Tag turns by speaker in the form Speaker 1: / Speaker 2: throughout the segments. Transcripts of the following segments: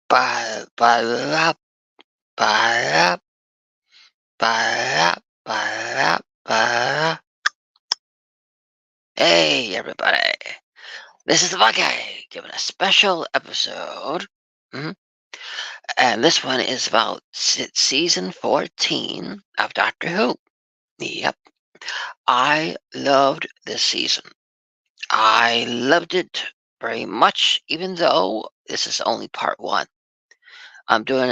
Speaker 1: Ba ba da ba da ba da ba da ba. Hey, everybody. This is the Buckeye giving a special episode. Mhm. And this one is about season 14 of Doctor Who. Yep. I loved this season. I loved it very much, even though this is only part one. I'm doing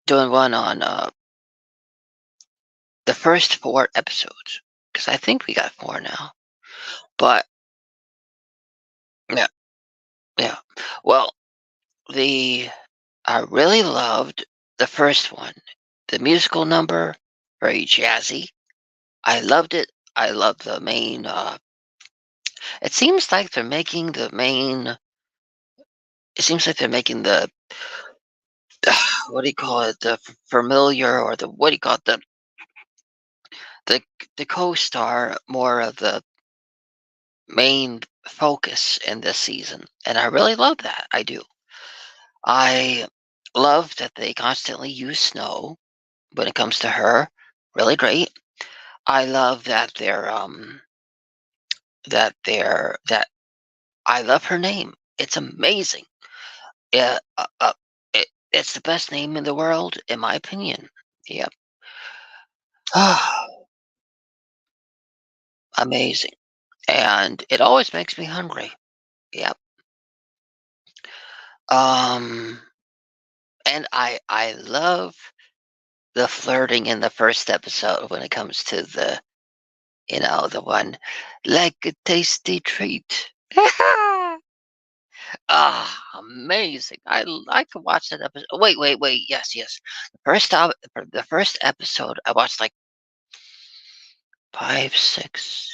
Speaker 1: one on the first four episodes because I think we got four now. But yeah, yeah. Well, the I really loved the first one. The musical number, very jazzy. I loved it. I love the main. It seems like they're making the main. It seems like they're making the what do you call it? The familiar or the what do you call it? The the co-star more of the main focus in this season, and I really love that. I do. I love that they constantly use snow when it comes to her. Really great. I love that I love her name. It's amazing. Yeah, it's the best name in the world, in my opinion. Yep. Ah, amazing. And it always makes me hungry. Yep. Um, and I love the flirting in the first episode when it comes to the one like a tasty treat. Ah, amazing. I could watch that episode. Wait. Yes, yes. The first episode I watched like five, six,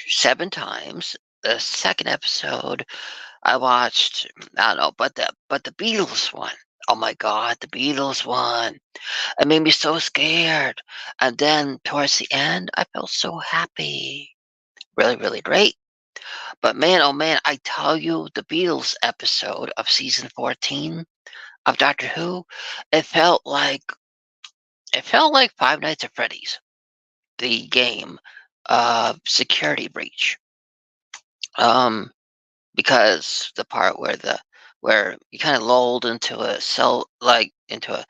Speaker 1: seven times. The second episode I watched, I don't know, but the Beatles one. Oh my God, the Beatles one. It made me so scared. And then towards the end, I felt so happy. Really, really great. But man, oh man, I tell you, the Beatles episode of season 14 of Doctor Who, it felt like it felt like Five Nights at Freddy's, the game, security breach. Um, because the part where you kind of lulled into a into a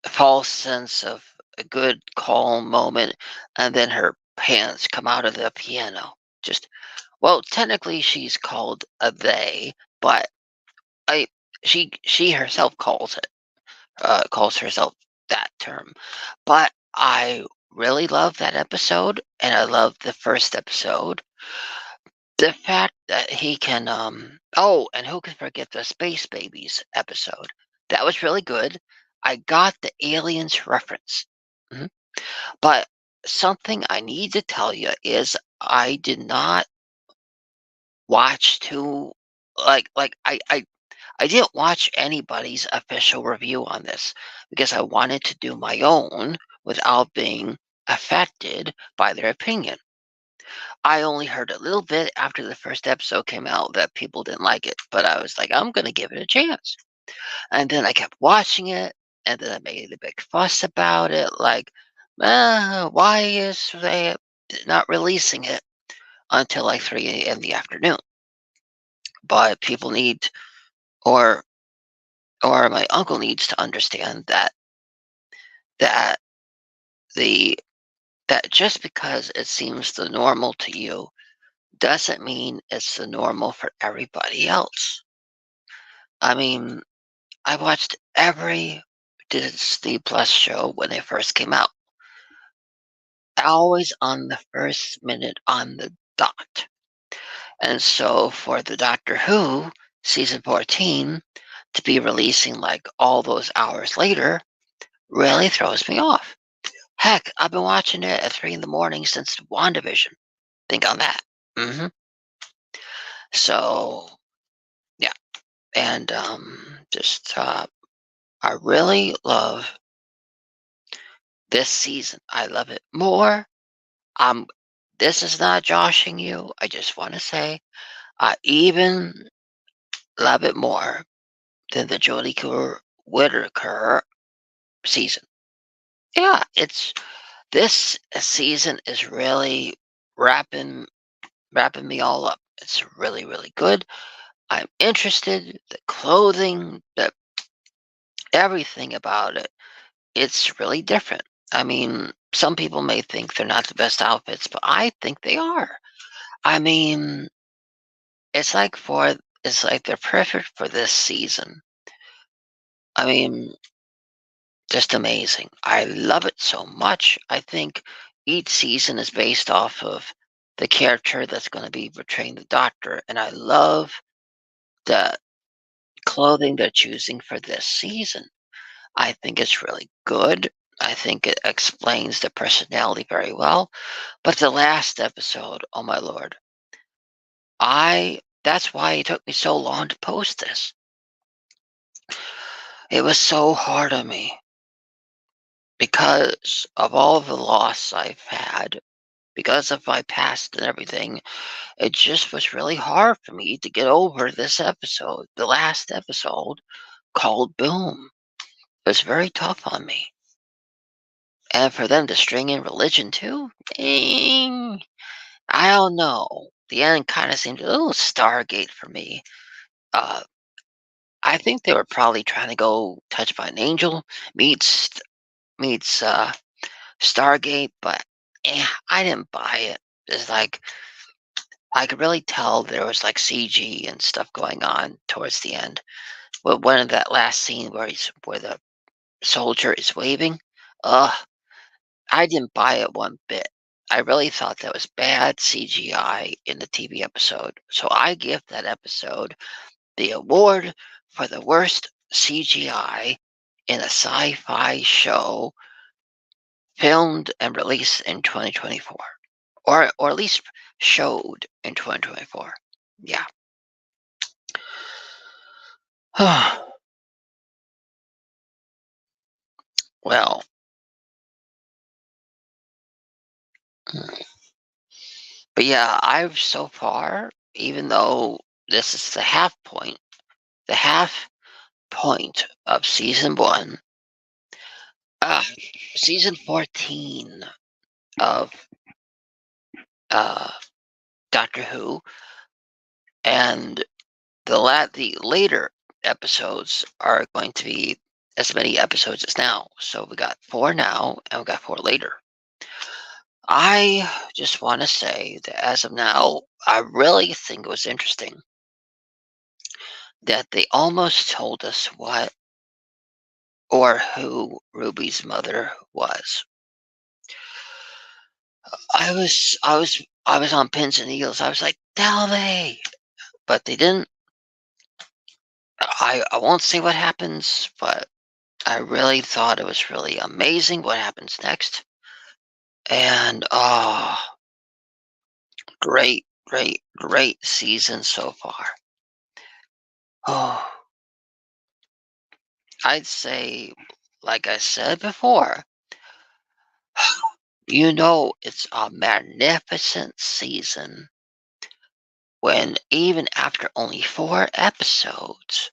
Speaker 1: false sense of a good calm moment, and then her hands come out of the piano. Just well, technically she's called a they, but I she herself calls herself that term. But I really love that episode, and I love the first episode. The fact that he can oh, and who can forget the Space Babies episode? That was really good. I got the aliens reference. Mhm. But something I need to tell you is I did not watch too I didn't watch anybody's official review on this because I wanted to do my own without being affected by their opinion. I only heard a little bit after the first episode came out that people didn't like it, but I was like, I'm gonna give it a chance. And then I kept watching it, and then I made a big fuss about it, like, why is they not releasing it until like 3 in the afternoon? But people need, or or my uncle needs to understand that the that just because it seems the normal to you doesn't mean it's the normal for everybody else. I mean, I watched every Disney Plus show when they first came out, always on the first minute on the dot. And so for the Doctor Who season 14 to be releasing like all those hours later really throws me off. Heck, I've been watching it at 3 in the morning since WandaVision. Think on that. Hmm. So, yeah. And just, I really love this season. I love it more. Um, this is not joshing you. I just want to say I even love it more than the Whittaker season. Yeah, it's this season is really wrapping wrapping me all up. It's really, really good. I'm interested. The clothing, the everything about it, it's really different. I mean, some people may think they're not the best outfits, but I think they are. I mean, it's like for it's like they're perfect for this season. I mean, just amazing. I love it so much. I think each season is based off of the character that's going to be portraying the Doctor, and I love the clothing they're choosing for this season. I think it's really good. I think it explains the personality very well. But the last episode, oh my lord, I that's why it took me so long to post this. It was so hard on me because of all the loss I've had, because of my past and everything. It just was really hard for me to get over this episode, the last episode called Boom. It was very tough on me. And for them to string in religion too? I don't know. The end kind of seemed a little Stargate for me. Uh, I think they were probably trying to go Touched by an Angel meets Stargate, but I didn't buy it. It's like I could really tell there was like CG and stuff going on towards the end. But one of that last scene where the soldier is waving, ugh, I didn't buy it one bit. I really thought that was bad CGI in the TV episode. So I give that episode the award for the worst CGI in a sci-fi show filmed and released in 2024, or at least showed in 2024. Yeah. Well, but yeah, I've so far, even though this is the half point of season one, uh, season 14 of uh, Doctor Who, and the later episodes are going to be as many episodes as now. So we got four now, and we got four later. I just want to say that as of now, I really think it was interesting that they almost told us what or who Ruby's mother was. I was on pins and needles. I was like, tell me, but they didn't. I won't say what happens, but I really thought it was really amazing what happens next. And great, great, great season so far. Oh, I'd say, like I said before, it's a magnificent season when even after only four episodes,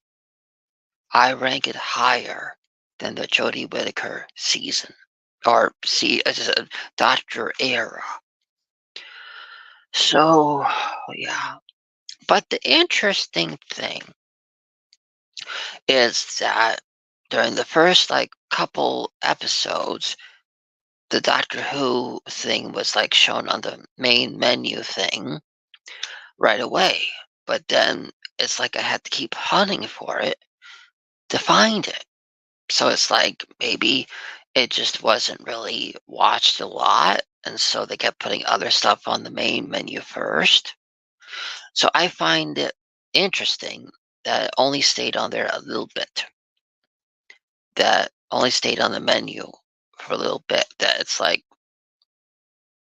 Speaker 1: I rank it higher than the Jodie Whittaker season or Doctor era. So, yeah. But the interesting thing is that during the first like couple episodes, the Doctor Who thing was like shown on the main menu thing right away. But then it's like I had to keep hunting for it to find it. So it's like maybe it just wasn't really watched a lot. And so they kept putting other stuff on the main menu first. So I find it interesting that it only stayed on there a little bit. That only stayed on the menu for a little bit. That it's like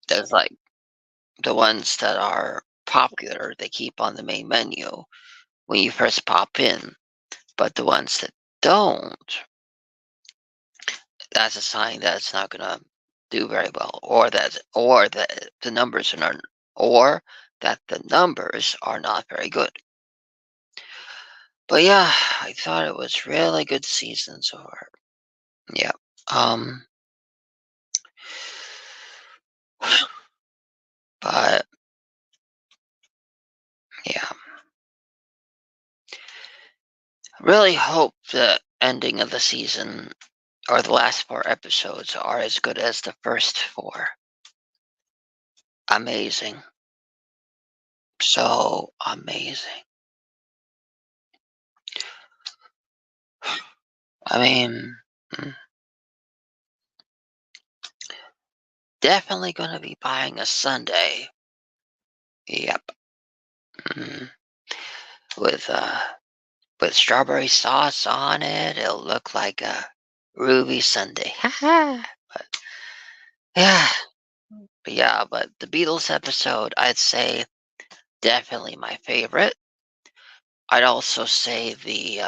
Speaker 1: there's like the ones that are popular, they keep on the main menu when you first pop in. But the ones that don't, that's a sign that it's not gonna do very well, or that the numbers are not, or that the numbers are not very good. But yeah, I thought it was really good season so far. Yeah. Um, but yeah, really hope the ending of the season or the last four episodes are as good as the first four. Amazing. So amazing. I mean, mm, definitely gonna be buying a sundae. Yep. Mm, with with strawberry sauce on it. It'll look like a ruby sundae. But yeah, but the Beatles episode, I'd say definitely my favorite. I'd also say the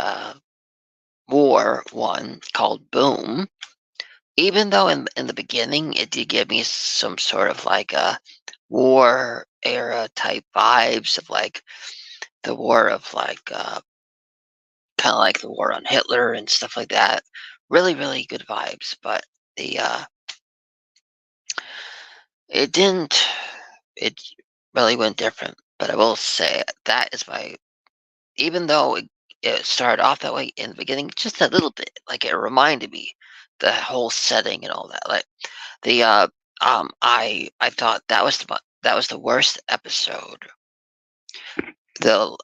Speaker 1: war one called Boom. Even though in the beginning it did give me some sort of like a war era type vibes of like the war of like kind of like the war on Hitler and stuff like that. Really, really good vibes, but the it didn't. It really went different. But I will say that is my. Even though it started off that way in the beginning, just a little bit, like it reminded me the whole setting and all that. Like the I thought that was the worst episode. The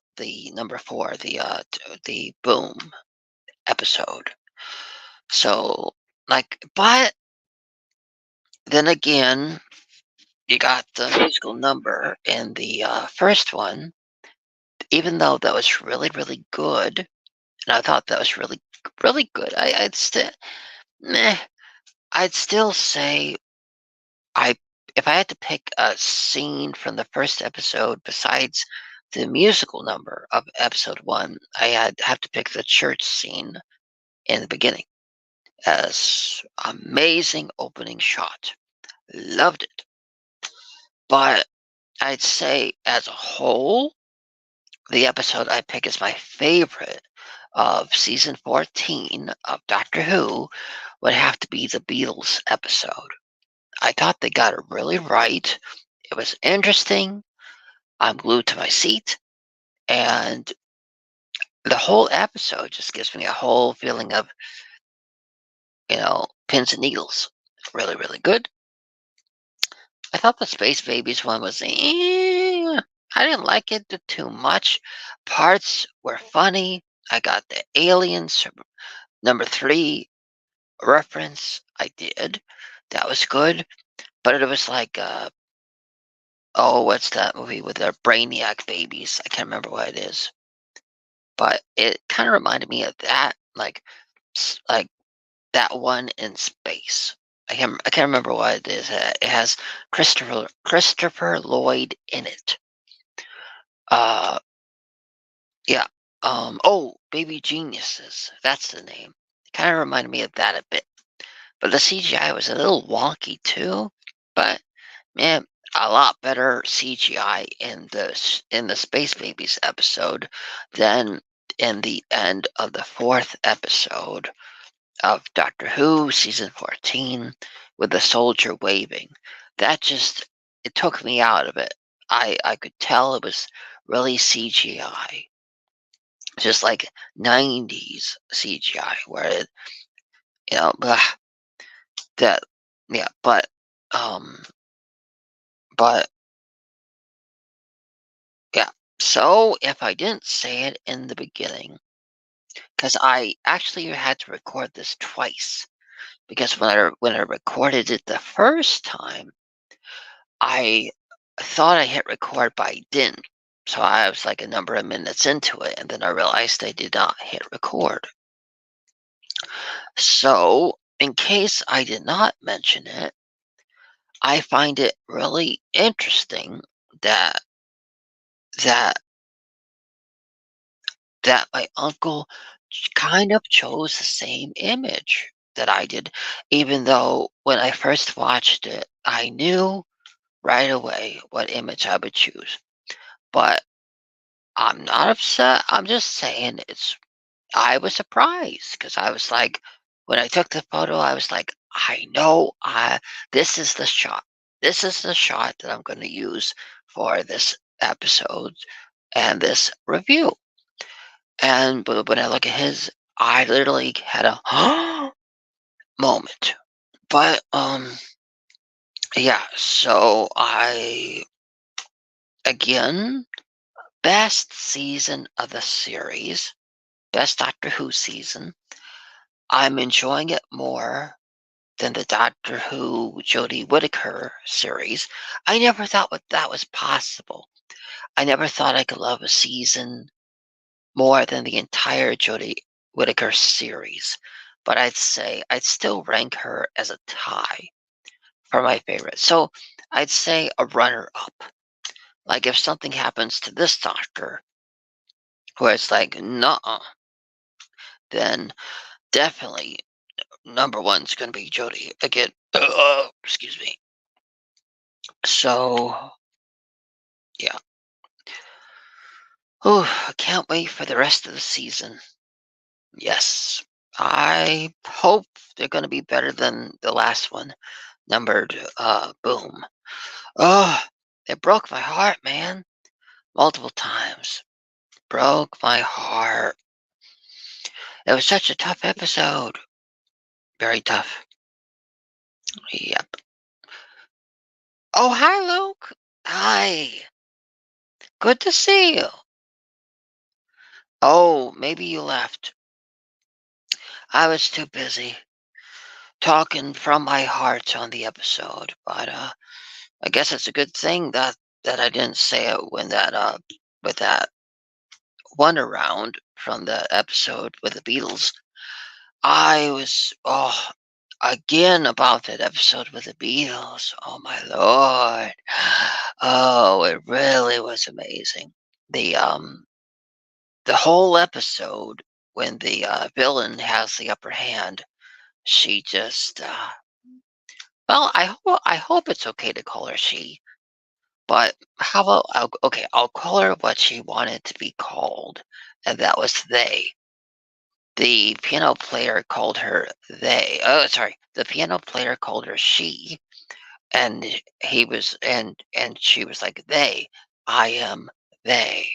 Speaker 1: number four, the boom episode. So like, but then again, you got the musical number in the first one. Even though that was really really good, and I thought that was really really good, I'd still meh, I'd still say I if I had to pick a scene from the first episode besides the musical number of episode one, I'd have to pick the church scene in the beginning as amazing opening shot. Loved it. But I'd say as a whole, the episode I pick as my favorite of season 14 of Doctor Who would have to be the Beatles episode. I thought they got it really right. It was interesting. I'm glued to my seat, and the whole episode just gives me a whole feeling of, pins and needles. Really, really good. I thought the Space Babies one was, I didn't like it too much. Parts were funny. I got the aliens number three reference. I did. That was good. But it was like, oh, what's that movie with the Brainiac babies? I can't remember what it is. But it kind of reminded me of that, like that one in space. I can't remember what it is. It has Christopher Lloyd in it. Uh, yeah. Oh, Baby Geniuses. That's the name. It kind of reminded me of that a bit. But the CGI was a little wonky too. But man, a lot better CGI in the Space Babies episode than in the end of the fourth episode of Doctor Who season 14 with the soldier waving. That just it took me out of it. I could tell it was really CGI. Just like 90s CGI where it blah, that yeah, um but yeah. So if I didn't say it in the beginning, because I actually had to record this twice, because when I recorded it the first time, I thought I hit record, but I didn't. So I was like a number of minutes into it, and then I realized I did not hit record. So, in case I did not mention it, I find it really interesting that that that my uncle kind of chose the same image that I did, even though when I first watched it, I knew right away what image I would choose. But I'm not upset. I'm just saying I was surprised because I was like, when I took the photo, I was like, I know this is the shot. This is the shot that I'm going to use for this episode and this review. And but when I look at his, I literally had a moment. But yeah, so I again, best season of the series, best Doctor Who season. I'm enjoying it more than the Doctor Who Jodie Whittaker series. I never thought that was possible. I never thought I could love a season more than the entire Jodie Whittaker series. But I'd say I'd still rank her as a tie for my favorite. So I'd say a runner up. Like if something happens to this doctor where it's like, nah, then definitely number one's gonna be Jodie again. Excuse me. So yeah. Oh, I can't wait for the rest of the season. Yes. I hope they're gonna be better than the last one. Numbered boom. Oh, it broke my heart, man. Multiple times. Broke my heart. It was such a tough episode. Very tough. Yep. Oh, hi, Luke. Hi. Good to see you. Oh, maybe you left. I was too busy talking from my heart on the episode, but I guess it's a good thing that I didn't say it when that with that one around from the episode with the Beatles. I was again about that episode with the Beatles. Oh my lord. Oh, it really was amazing. The whole episode when the villain has the upper hand, she just well, I hope it's okay to call her she, but how about okay, I'll call her what she wanted to be called, and that was they. The piano player called her they. Oh, sorry. The piano player called her she, and and she was like they. I am they.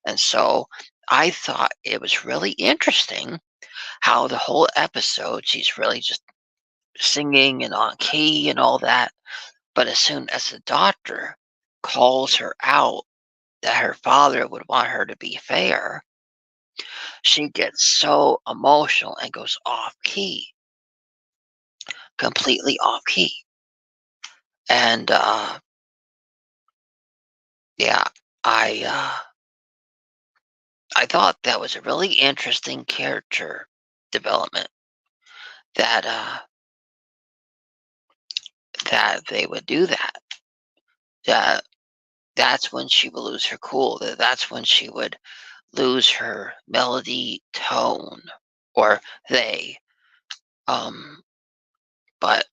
Speaker 1: And so I thought it was really interesting how the whole episode she's really just singing and on key and all that. But as soon as the doctor calls her out that her father would want her to be fair, she gets so emotional and goes off key, completely off key. And yeah, I I thought that was a really interesting character development that that they would do that. That that's when she would lose her cool. That's when she would lose her melody tone, or they. Um, but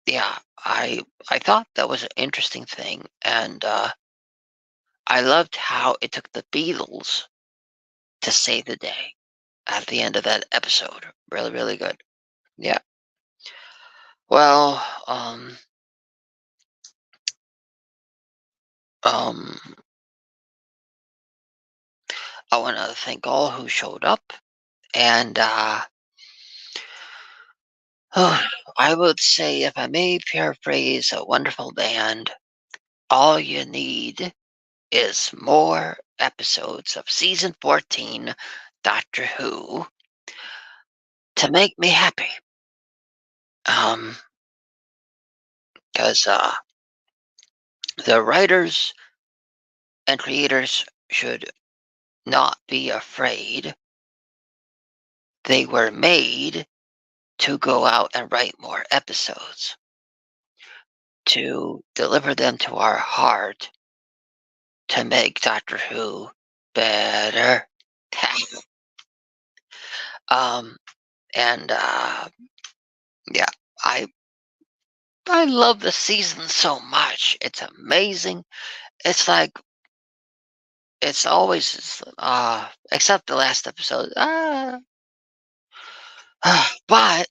Speaker 1: yeah, I thought that was an interesting thing, and I loved how it took the Beatles to save the day at the end of that episode. Really, really good. Yeah. Well, um, I want to thank all who showed up, and I would say, if I may paraphrase a wonderful band, all you need is more episodes of season 14 Doctor Who to make me happy. Um, because the writers and creators should not be afraid. They were made to go out and write more episodes, to deliver them to our heart, to make Doctor Who better. um, and yeah, I I love the season so much. It's amazing. It's like it's always, except the last episode, but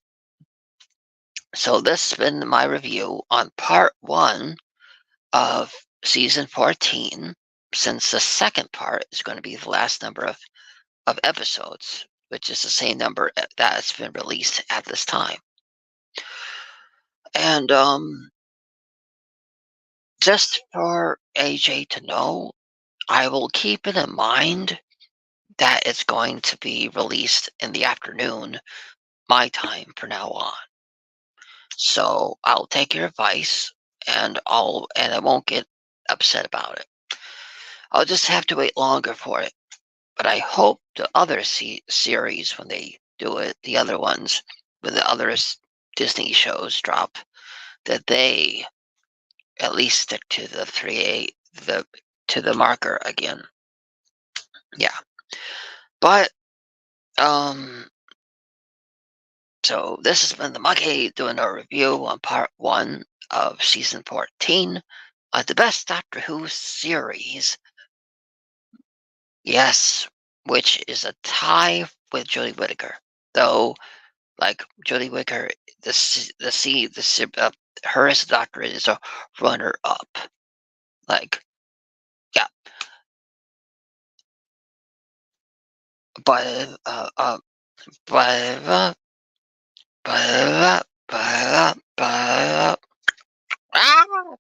Speaker 1: so this has been my review on part 1 of season 14, since the second part is gonna be the last number of episodes, which is the same number that's been released at this time. And, just for AJ to know, I will keep it in mind that it's going to be released in the afternoon, my time from now on. So I'll take your advice and I won't get upset about it. I'll just have to wait longer for it. But I hope the other series, when they do it, the other ones, when the other Disney shows drop, that they at least stick to the 3A, to the marker again. Yeah. But um so this has been the Monkey doing a review on part 1 of season 14 of the best Doctor Who series. Yes, which is a tie with Jodie Whittaker. Though, like Jodie Whittaker, her as a Doctor is a runner up. Like, yeah, but but but ah,